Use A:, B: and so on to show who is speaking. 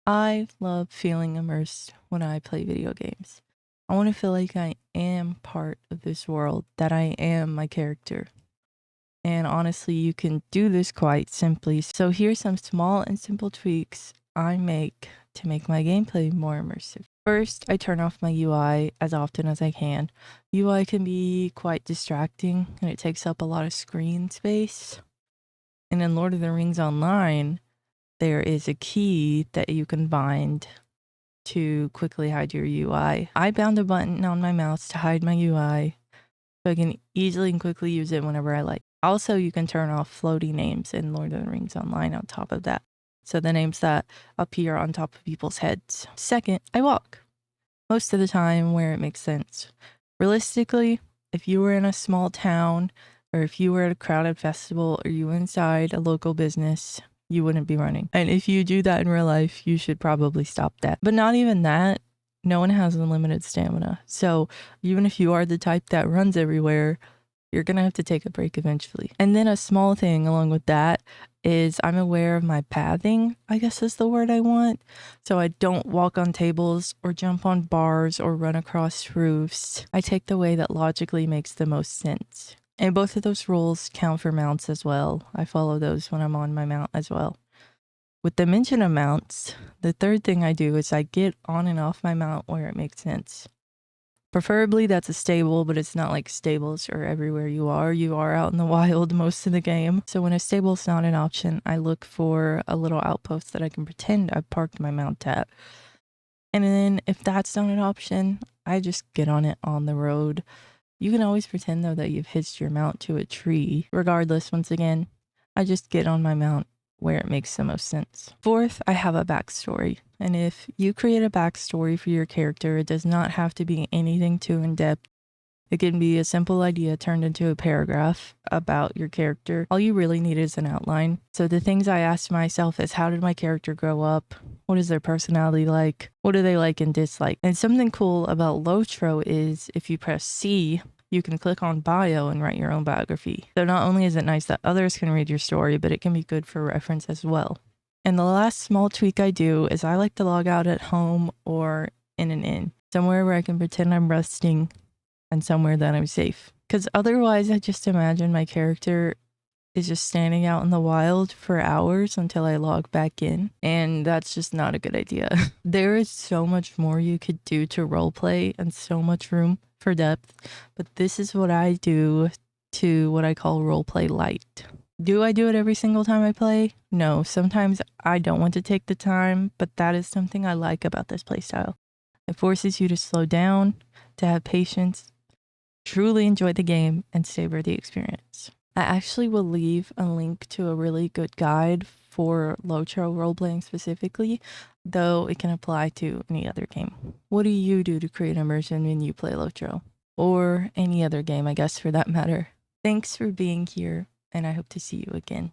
A: I love feeling immersed when I play video games. I want to feel like I am part of this world, that I am my character. And honestly, you can do this quite simply. So here's some small and simple tweaks I make to make my gameplay more immersive. First, I turn off my UI as often as I can. UI can be quite distracting and it takes up a lot of screen space. And in Lord of the Rings Online, there is a key that you can bind to quickly hide your UI. I bound a button on my mouse to hide my UI so I can easily and quickly use it whenever I like. Also, you can turn off floating names in Lord of the Rings Online on top of that. So the names that appear on top of people's heads. Second, I walk. Most of the time where it makes sense. Realistically, if you were in a small town or if you were at a crowded festival or you were inside a local business, you wouldn't be running. And if you do that in real life, you should probably stop that. But not even that. No one has unlimited stamina. So even if you are the type that runs everywhere, you're gonna have to take a break eventually. And then a small thing along with that is I'm aware of my pathing, I guess is the word I want. So I don't walk on tables or jump on bars or run across roofs. I take the way that logically makes the most sense. And both of those rules count for mounts as well. I follow those when I'm on my mount as well. With the mention of mounts, the third thing I do is I get on and off my mount where it makes sense. Preferably that's a stable, but it's not like stables are everywhere you are. You are out in the wild most of the game. So when a stable's not an option, I look for a little outpost that I can pretend I've parked my mount at. And then if that's not an option, I just get on it on the road. You can always pretend though that you've hitched your mount to a tree. Regardless, once again, I just get on my mount where it makes the most sense. Fourth, I have a backstory. And if you create a backstory for your character, it does not have to be anything too in-depth. It can be a simple idea turned into a paragraph about your character. All you really need is an outline. So the things I ask myself is, how did my character grow up? What is their personality like? What do they like and dislike? And something cool about Lotro is if you press C, you can click on bio and write your own biography. So not only is it nice that others can read your story, but it can be good for reference as well. And the last small tweak I do is I like to log out at home or in an inn, somewhere where I can pretend I'm resting and somewhere that I'm safe. Because otherwise, I just imagine my character is just standing out in the wild for hours until I log back in. And that's just not a good idea. There is so much more you could do to roleplay and so much room for depth. But this is what I do to what I call roleplay light. Do I do it every single time I play? No, sometimes I don't want to take the time, but that is something I like about this playstyle. It forces you to slow down, to have patience, truly enjoy the game, and savor the experience. I actually will leave a link to a really good guide for Lotro roleplaying specifically, though it can apply to any other game. What do you do to create immersion when you play Lotro? Or any other game, I guess, for that matter. Thanks for being here, and I hope to see you again.